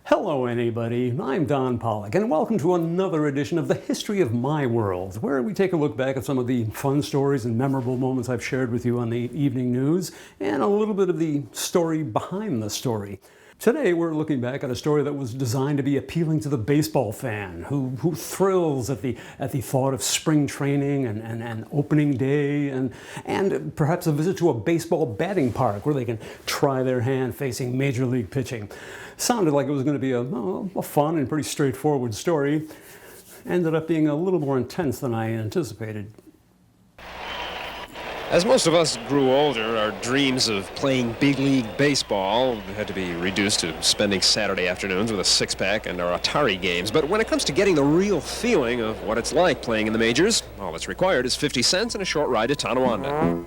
Hello anybody, I'm Don Polec and welcome to another edition of the History of My World, where we take a look back at some of the fun stories and memorable moments I've shared with you on the evening news and a little bit of the story behind the story. Today we're looking back at a story that was designed to be appealing to the baseball fan who thrills at the thought of spring training and opening day and perhaps a visit to a baseball batting park where they can try their hand facing major league pitching. Sounded like it was going to be a fun and pretty straightforward story. Ended up being a little more intense than I anticipated. As most of us grew older, our dreams of playing big league baseball had to be reduced to spending Saturday afternoons with a six-pack and our Atari games. But when it comes to getting the real feeling of what it's like playing in the majors, all that's required is 50 cents and a short ride to Tonawanda.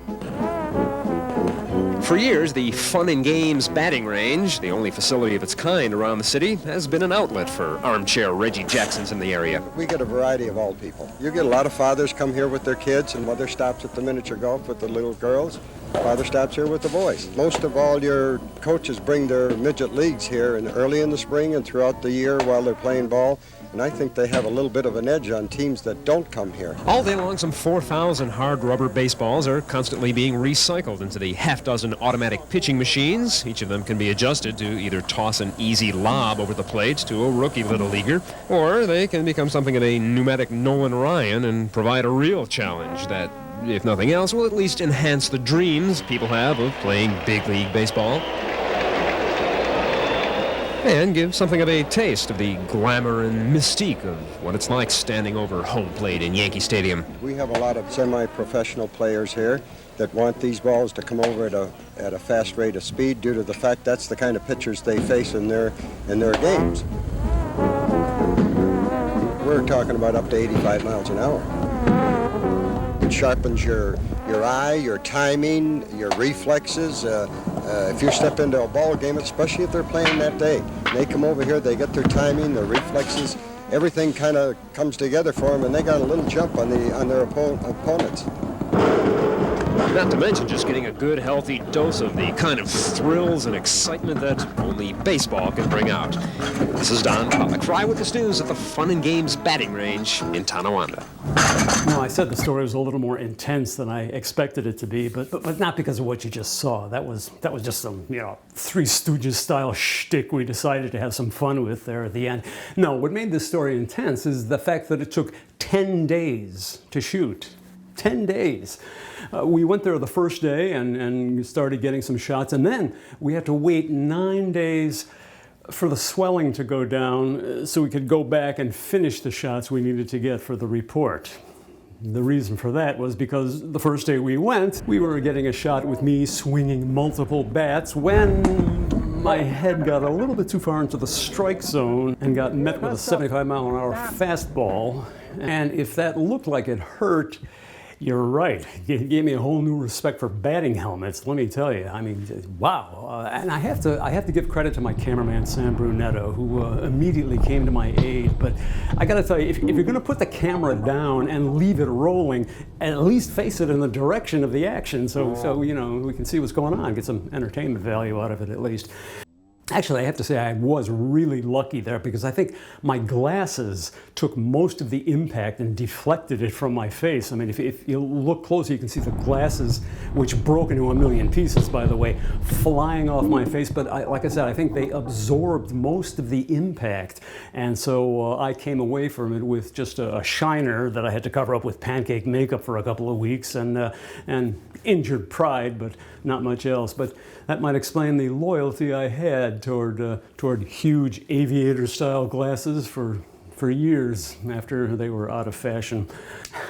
For years, the Fun and Games batting range, the only facility of its kind around the city, has been an outlet for armchair Reggie Jacksons in the area. We get a variety of old people. You get a lot of fathers come here with their kids, and mother stops at the miniature golf with the little girls. Father stops here with the boys. Most of all your coaches bring their midget leagues here early in the spring and throughout the year while they're playing ball. And I think they have a little bit of an edge on teams that don't come here. All day long, some 4,000 hard rubber baseballs are constantly being recycled into the half-dozen automatic pitching machines. Each of them can be adjusted to either toss an easy lob over the plate to a rookie little leaguer, or they can become something of a pneumatic Nolan Ryan and provide a real challenge that, if nothing else, will at least enhance the dreams people have of playing big league baseball and give something of a taste of the glamour and mystique of what it's like standing over home plate in Yankee Stadium. We have a lot of semi-professional players here that want these balls to come over at a fast rate of speed due to the fact that's the kind of pitchers they face in their games. We're talking about up to 85 miles an hour. It sharpens your eye, your timing, your reflexes. If you step into a ball game, especially if they're playing that day, they come over here, they get their timing, their reflexes, everything kind of comes together for them, and they got a little jump on their opponents. Not to mention just getting a good, healthy dose of the kind of thrills and excitement that only baseball can bring out. This is Don Polec for Eyewitness News at the Fun and Games batting range in Tonawanda. No, I said the story was a little more intense than I expected it to be, but not because of what you just saw. That was just some, Three Stooges style shtick we decided to have some fun with there at the end. No, what made this story intense is the fact that it took 10 days to shoot. 10 days. We went there the first day and started getting some shots, and then we had to wait 9 days for the swelling to go down so we could go back and finish the shots we needed to get for the report. The reason for that was because the first day we went, we were getting a shot with me swinging multiple bats when my head got a little bit too far into the strike zone and got met with a 75-mile-an-hour fastball. And if that looked like it hurt, you're right. It gave me a whole new respect for batting helmets, let me tell you. I mean, wow. And I have to give credit to my cameraman, Sam Brunetto, who immediately came to my aid. But I got to tell you, if you're going to put the camera down and leave it rolling, at least face it in the direction of the action so we can see what's going on, get some entertainment value out of it at least. Actually, I have to say I was really lucky there because I think my glasses took most of the impact and deflected it from my face. I mean, if you look closely, you can see the glasses, which broke into a million pieces, by the way, flying off my face. But like I said, I think they absorbed most of the impact. And so I came away from it with just a shiner that I had to cover up with pancake makeup for a couple of weeks and injured pride, but not much else. But that might explain the loyalty I had toward huge aviator-style glasses for years after they were out of fashion.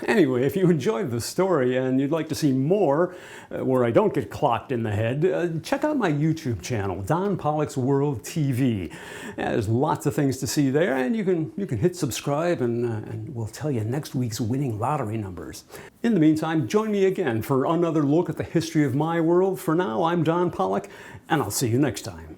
Anyway, if you enjoyed the story and you'd like to see more where I don't get clocked in the head, check out my YouTube channel, Don Polec's World TV. There's lots of things to see there, and you can hit subscribe and we'll tell you next week's winning lottery numbers. In the meantime, join me again for another look at the history of my world. For now, I'm Don Polec, and I'll see you next time.